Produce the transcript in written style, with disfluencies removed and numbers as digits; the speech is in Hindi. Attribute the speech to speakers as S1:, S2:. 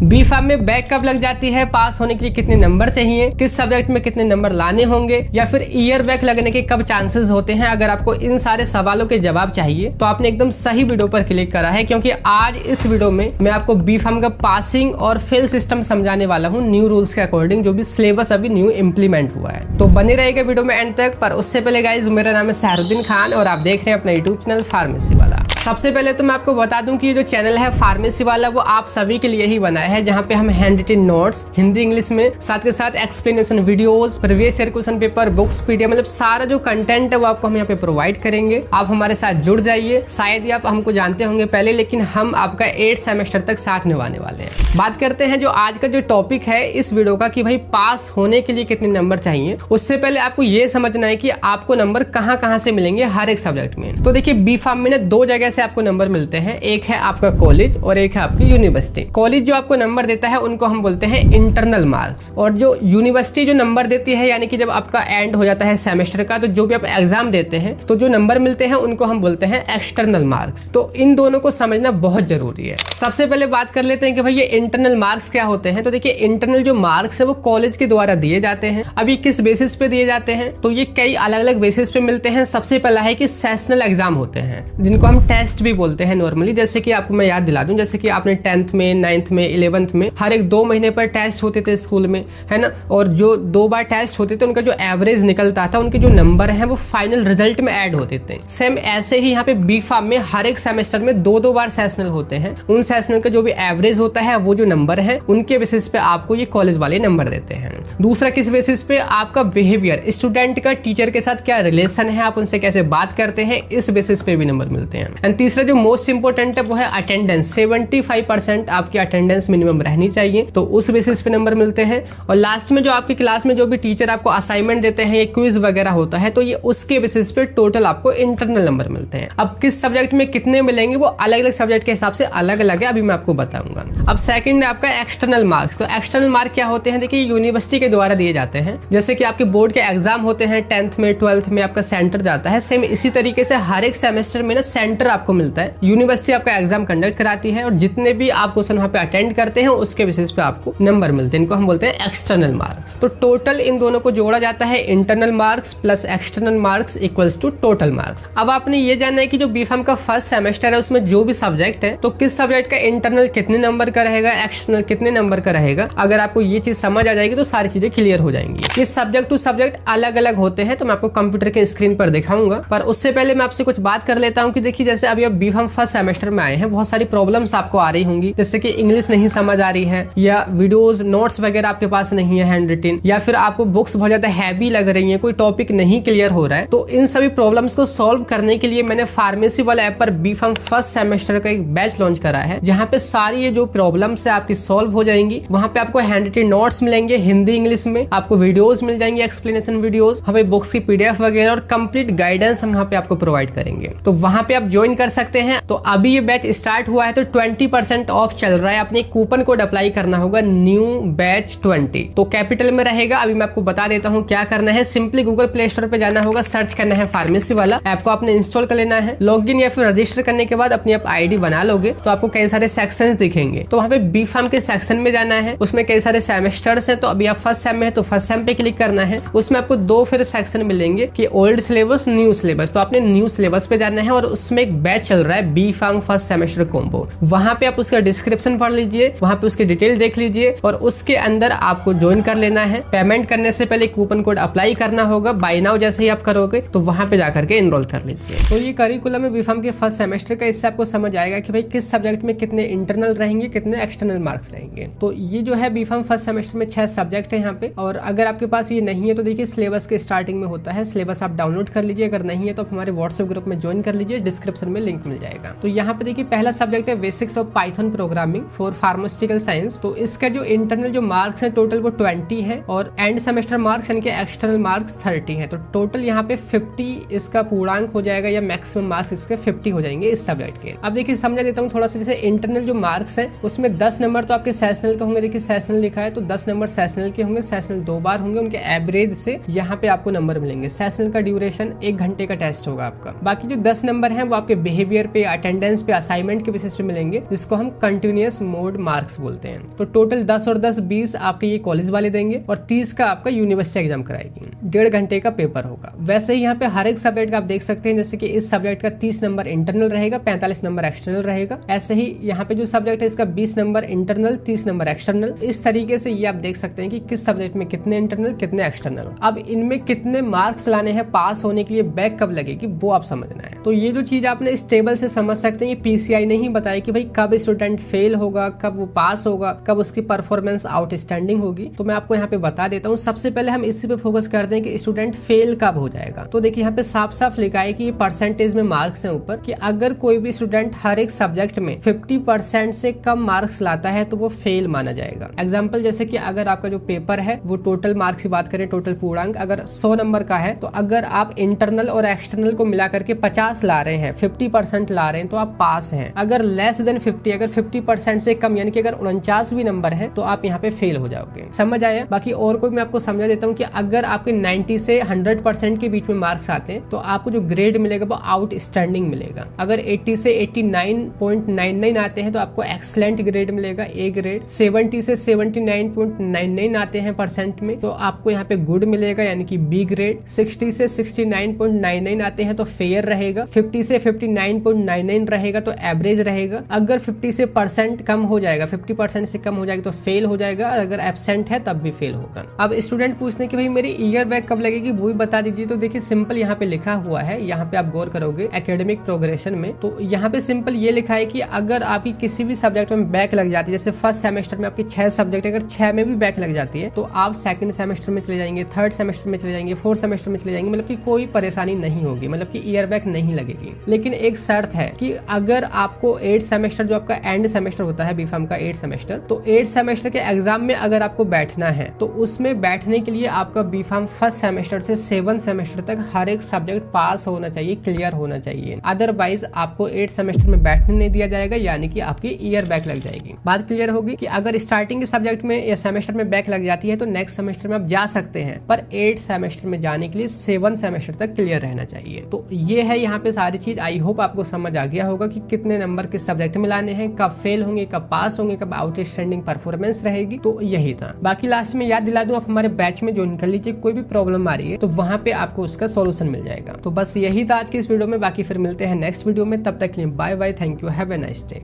S1: बी फार्म में बैक कब लग जाती है, पास होने के लिए कितने नंबर चाहिए, किस सब्जेक्ट में कितने नंबर लाने होंगे, या फिर ईयर बैक लगने के कब चांसेस होते हैं। अगर आपको इन सारे सवालों के जवाब चाहिए तो आपने एकदम सही वीडियो पर क्लिक करा है, क्योंकि आज इस वीडियो में मैं आपको बी फार्म का पासिंग और फेल सिस्टम समझाने वाला हूँ न्यू रूल्स के अकॉर्डिंग, जो भी सिलेबस अभी न्यू इम्प्लीमेंट हुआ है। तो बने रहेगा वीडियो में एंड तक। पर उससे पहले गाइज, मेरा नाम है सहरुद्दीन खान और आप देख रहे हैं अपना यूट्यूब चैनल फार्मेसी वाला। सबसे पहले तो मैं आपको बता दूं कि ये जो चैनल है फार्मेसी वाला वो आप सभी के लिए ही बनाया है, जहां पे हम handwritten notes Hindi English में साथ के साथ explanation videos, previous year question paper, books, PDF, मतलब सारा जो कंटेंट है वो आपको हम यहाँ पे प्रोवाइड करेंगे। आप हमारे साथ जुड़ जाइए। शायद ही आप हमको जानते होंगे पहले, लेकिन हम आपका 8 सेमेस्टर तक साथ निभाने वाले हैं। बात करते हैं जो आज का जो टॉपिक है इस वीडियो का, कि भाई पास होने के लिए कितने नंबर चाहिए। उससे पहले आपको ये समझना है कि आपको नंबर कहाँ से मिलेंगे हर एक सब्जेक्ट में। तो देखिए, बी फार्म में ना 2 जगह से आपको नंबर मिलते हैं, एक है आपका कॉलेज और एक है आपकी यूनिवर्सिटी। कॉलेज जो आपको नंबर देता है उनको हम बोलते हैं इंटरनल मार्क्स, और जो यूनिवर्सिटी जो नंबर देती है, यानी कि जब आपका एंड हो जाता है सेमेस्टर का, तो जो भी आप एग्जाम देते हैं तो जो नंबर मिलते हैं उनको हम बोलते हैं एक्सटर्नल मार्क्स। तो इन दोनों को समझना बहुत जरूरी है। सबसे पहले बात कर लेते हैं कि भाई ये इंटरनल मार्क्स क्या होते हैं। तो देखिए, इंटरनल जो मार्क्स है वो कॉलेज के द्वारा दिए जाते हैं। अभी किस बेसिस पे दिए जाते हैं, तो ये कई अलग अलग बेसिस पे मिलते हैं। सबसे पहला है कि सेशनल एग्जाम होते हैं, जिनको हम टेस्ट भी बोलते हैं नॉर्मली। जैसे कि आपको मैं याद दिला दूं, जैसे कि आपने 10th में, 9th में, 11th में हर एक 2 महीने पर टेस्ट होते थे स्कूल में, है ना। और जो 2 बार टेस्ट होते थे उनका जो एवरेज निकलता था, उनके जो नंबर हैं वो फाइनल रिजल्ट में ऐड होते थे। सेम ऐसे ही यहाँ पे बी फार्म में हर एक सेमेस्टर में 2-2 बार सेशनल होते हैं। उन सेशनल का जो भी एवरेज होता है, वो जो नंबर है उनके बेसिस पे आपको ये कॉलेज वाले नंबर देते हैं। दूसरा किस बेसिस पे, आपका बिहेवियर, स्टूडेंट का टीचर के साथ क्या रिलेशन है, आप उनसे कैसे बात करते हैं, इस बेसिस पे भी नंबर मिलते हैं। एंड तीसरा जो मोस्ट इंपोर्टेंट है वो है अटेंडेंस। 75% आपकी अटेंडेंस मिनिमम रहनी चाहिए, तो उस बेसिस पे नंबर मिलते हैं। और लास्ट में जो आपकी क्लास में जो भी टीचर आपको असाइनमेंट देते हैं, ये क्विज वगैरह होता है, तो ये उसके बेसिस पे टोटल आपको इंटरनल नंबर मिलते हैं। अब किस सब्जेक्ट में कितने मिलेंगे वो अलग अलग सब्जेक्ट के हिसाब से अलग अलग है, अभी मैं आपको बताऊंगा। अब सेकंड है आपका एक्सटर्नल मार्क्स। तो एक्सटर्नल मार्क क्या होते हैं, देखिए यूनिवर्सिटी के द्वारा दिए जाते हैं। जैसे कि आपके बोर्ड के एग्जाम होते हैं 10th में, 12th में आपका सेंटर जाता है, सेम इसी तरीके से हर एक सेमेस्टर में ना सेंटर आपको मिलता है। यूनिवर्सिटी आपका एग्जाम कंडक्ट कराती है और जितने भी आप क्वेश्चन वहां पे अटेंड करते हैं उसके बेसिस पे आपको नंबर मिलते हैं। इनको हम बोलते हैं एक्सटर्नल मार्क। तो टोटल इन दोनों को जोड़ा जाता है, internal marks plus external marks equals to total marks. अब आपने ये जानना है कि जो बी फार्म का फर्स्ट सेमेस्टर है उसमें जो भी सब्जेक्ट है, तो किस सब्जेक्ट का इंटरनल कितने नंबर का रहेगा, एक्सटर्नल कितने नंबर का रहेगा। अगर आपको ये चीज समझ आ जाएगी तो सारी चीजें क्लियर हो जाएंगी। ये सब्जेक्ट टू सब्जेक्ट अलग अलग होते हैं, तो मैं आपको कंप्यूटर के स्क्रीन पर दिखाऊंगा। पर उससे पहले मैं आपसे कुछ बात कर लेता हूँ कि देखिए, जैसे अभी आप बी फार्म फर्स्ट सेमेस्टर में आए हैं, बहुत सारी प्रॉब्लम्स आपको आ रही होंगी, जैसे कि इंग्लिश नहीं समझ आ रही है, या वीडियोस नोट्स वगैरह आपके पास नहीं है हैंड रिटन, या फिर आपको बुक्स बहुत ज्यादा हैवी लग रही है, कोई टॉपिक नहीं क्लियर हो रहा है। तो इन सभी प्रॉब्लम्स को सॉल्व करने के लिए मैंने फार्मेसी वाला ऐप पर बी फार्म फर्स्ट सेमेस्टर का एक बैच लॉन्च करा है, जहां पे सारी ये जो प्रॉब्लम्स है आपकी सॉल्व हो जाएंगी। वहां पे आपको हैंड रिटन नोट्स मिलेंगे हिंदी इंग्लिश में, आपको वीडियोस मिल जाएंगे, एक्सप्लेनेशन वीडियोस, हमें बुक्स की पीडीएफ वगैरह और कंप्लीट गाइडेंस हम वहां पे आपको प्रोवाइड करेंगे। तो वहां पे आप ज्वाइन कर सकते हैं। तो अभी ये बैच स्टार्ट हुआ है, तो 20% ऑफ चल रहा है। अपने कूपन कोड अप्लाई करना होगा, न्यू बैच 20, तो कैपिटल में रहेगा। अभी मैं आपको बता देता हूँ क्या करना है। सिंपली गूगल प्ले स्टोर पे जाना होगा, सर्च करना है फार्मेसी वाला ऐप को, आपने इंस्टॉल कर लेना है। लॉगिन या फिर रजिस्टर करने के बाद अपनी आप आईडी बना लोगे तो आपको कई सारे सेक्शंस दिखेंगे। तो वहाँ पे बी फार्म के सेक्शन में जाना है, उसमें कई सारे सेमेस्टर्स हैं। तो अभी आप फर्स्ट सेम में है तो फर्स्ट सेम पे क्लिक करना है। उसमें आपको 2 फिर सेक्शन मिलेंगे कि ओल्ड सिलेबस, न्यू सिलेबस। तो आपने न्यू सिलेबस पे जाना है और उसमें एक बैच चल रहा है B pharm first semester combo. वहां पे आप उसका डिस्क्रिप्शन पढ़ लीजिए, वहां पे उसकी डिटेल देख लीजिए और उसके अंदर आपको ज्वाइन कर लेना है। पेमेंट करने से पहले कूपन कोड अप्लाई करना होगा। बाय नाउ जैसे ही आप करोगे तो वहां पे जाकर के एनरोल कर लीजिए। तो ये करिकुलम है बी फार्म के फर्स्ट सेमेस्टर का। इससे आपको समझ आएगा कि भाई किस सब्जेक्ट में कितने इंटरनल रहेंगे, कितने एक्सटर्नल मार्क्स रहेंगे। तो ये जो है बी फार्म फर्स्ट सेमेस्टर में 6 सब्जेक्ट है यहाँ पे। और अगर आपके पास ये नहीं है तो देखिए, सिलेबस के स्टार्टिंग में होता है, सिलेबस आप डाउनलोड कर लीजिए। अगर नहीं है तो हमारे व्हाट्सएप ग्रुप में ज्वाइन कर लीजिए, डिस्क्रिप्शन में लिंक मिल जाएगा। तो यहाँ पे देखिए, पहला सब्जेक्ट है basics of Python programming for pharmaceutical science. तो इसका जो इंटरनल जो मार्क्स है टोटल वो 20 है, और एंड सेमेस्टर मार्क्स यानी कि एक्सटर्नल मार्क्स 30 है। तो टोटल यहाँ पे 50 इसका पूर्णांक हो जाएगा, या मैक्सिमम मार्क्स इसके 50 हो जाएंगे इस सब्जेक्ट के। अब देखिए, समझा देता हूँ थोड़ा सा। जैसे इंटरनल जो मार्क्स है उसमें 10 नंबर तो आपके सेशनल के होंगे। देखिए, सेशनल लिखा है तो 10 नंबर सेशनल के होंगे। सेशनल 2 बार होंगे, उनके एवरेज से यहाँ पे आपको नंबर मिलेंगे। सेशनल का ड्यूरेशन 1 घंटे का टेस्ट होगा आपका। बाकी जो 10 नंबर है वो आपके बिहेवियर पे, अटेंडेंस पे, असाइनमेंट के बेसिस पे मिलेंगे, जिसको हम कंटिन्यूअस मोड मार्क्स बोलते हैं। तो टोटल 10 और 10 20 आपके ये कॉलेज वाले देंगे और 30 का आपका यूनिवर्सिटी एग्जाम कराएगी। 1.5 घंटे का पेपर होगा। वैसे ही यहाँ पे हर एक सब्जेक्ट का आप देख सकते हैं, जैसे कि इस सब्जेक्ट का 30 नंबर इंटरनल रहेगा, 45 नंबर एक्सटर्नल रहेगा। ऐसे ही यहाँ पे जो सब्जेक्ट है इसका 20 नंबर इंटरनल, 30 नंबर एक्सटर्नल। इस तरीके से ये आप देख सकते हैं कि किस सब्जेक्ट में कितने इंटरनल, कितने एक्सटर्नल। अब इनमें कितने मार्क्स लाने हैं पास होने के लिए, बैक कब लगेगी, वो आप समझना है। तो ये जो चीज आपने इस टेबल से समझ सकते हैं, ये पीसीआई नहीं बताया कि भाई कब स्टूडेंट फेल होगा, कब वो पास होगा, कब उसकी परफॉर्मेंस आउटस्टैंडिंग होगी। तो मैं आपको यहाँ पे बता देता हूँ। सबसे पहले हम इसी पे फोकस करते हैं कि स्टूडेंट फेल कब हो जाएगा। तो देखिए यहाँ पे साफ साफ लिखा है कि परसेंटेज में मार्क्स है ऊपर, कि अगर कोई भी स्टूडेंट हर एक सब्जेक्ट में 50% से कम मार्क्स लाता है तो वो फेल माना जाएगा। एग्जाम्पल जैसे कि अगर आपका जो पेपर है वो टोटल मार्क्स की बात करें, टोटल पूर्णांक अगर 100 नंबर का है, तो अगर आप इंटरनल और एक्सटर्नल को मिला करके 50 ला रहे हैं, 50% ला रहे हैं, तो आप पास हैं। अगर लेस देन 50, अगर 50% से कम यानी कि अगर 49 भी नंबर है तो आप यहाँ पे फेल हो जाओगे। समझ आया? बाकी और कोई मैं आपको समझा देता हूँ कि अगर आपके 90 से 100% के बीच में मार्क्स आते हैं तो आपको जो ग्रेड मिलेगा वो आउटस्टैंडिंग मिलेगा। अगर 80 से 89.99 आते हैं तो आपको एक्सलेंट ग्रेड मिलेगा, ए ग्रेड। 70 से 79.99 आते हैं परसेंट में तो आपको यहाँ पे गुड मिलेगा यानी कि बी ग्रेड। 60 से 69.99 आते हैं तो फेयर रहेगा। 50 से 59.99 रहेगा तो एवरेज रहेगा। अगर 50 से परसेंट कम हो जाएगा, 50% से कम हो जाएगा तो फेल हो जाएगा। अगर एब्सेंट है तब भी फेल होगा। अब स्टूडेंट पूछते हैं कि भाई मेरी ईयर बैक कब लगेगी, वो भी बता दीजिए। तो देखिए सिंपल यहाँ पे लिखा हुआ है, यहाँ पे आप गौर करोगे एकेडमिक प्रोग्रेशन में, तो यहाँ पे सिंपल ये लिखा है कि अगर आपकी किसी भी सब्जेक्ट में बैक लग जाती है, जैसे फर्स्ट सेमेस्टर में आपकी 6 सब्जेक्ट, अगर 6 में भी बैक लग जाती है तो आप सेकंड सेमेस्टर में चले जाएंगे, थर्ड सेमेस्टर में चले जाएंगे, फोर्थ सेमेस्टर में चले जाएंगे, मतलब कि कोई परेशानी नहीं होगी, मतलब कि ईयर बैक नहीं लगेगी। लेकिन एक शर्त है कि अगर आपको 8 सेमेस्टर, जो आपका एंड सेमेस्टर होता है बीफार्म का 8 सेमेस्टर, तो 8 सेमेस्टर के एग्जाम में अगर आपको बैठना है तो उसमें बैठने के लिए आपका बीफार्म फर्स्ट सेमेस्टर से 7 सेमेस्टर तक हर एक सब्जेक्ट पास होना चाहिए, क्लियर होना चाहिए। अदरवाइज आपको 8 सेमेस्टर में बैठने नहीं दिया जाएगा, यानी कि आपकी ईयर बैक लग जाएगी। बात क्लियर होगी कि अगर स्टार्टिंग के सब्जेक्ट में या सेमेस्टर में बैक लग जाती है तो नेक्स्ट सेमेस्टर में आप जा सकते हैं, पर 8 सेमेस्टर में जाने के लिए 7 सेमेस्टर तक क्लियर रहना चाहिए। तो ये है यहाँ पे सारी चीज। आई होप आपको समझ आ गया होगा कि कितने नंबर किस सब्जेक्ट में लाने हैं, कब फेल होंगे, कब पास होंगे, कब आउटस्टैंडिंग परफॉर्मेंस रहेगी। तो यही था। बाकी लास्ट में याद दिला दूं, आप हमारे बैच में ज्वाइन कर लीजिए। कोई भी प्रॉब्लम आ रही है तो वहां पे आपको उसका सॉल्यूशन मिल जाएगा। तो बस यही था आज की इस वीडियो में। बाकी फिर मिलते हैं नेक्स्ट वीडियो में, तब तक के लिए bye bye, thank you, have a nice day.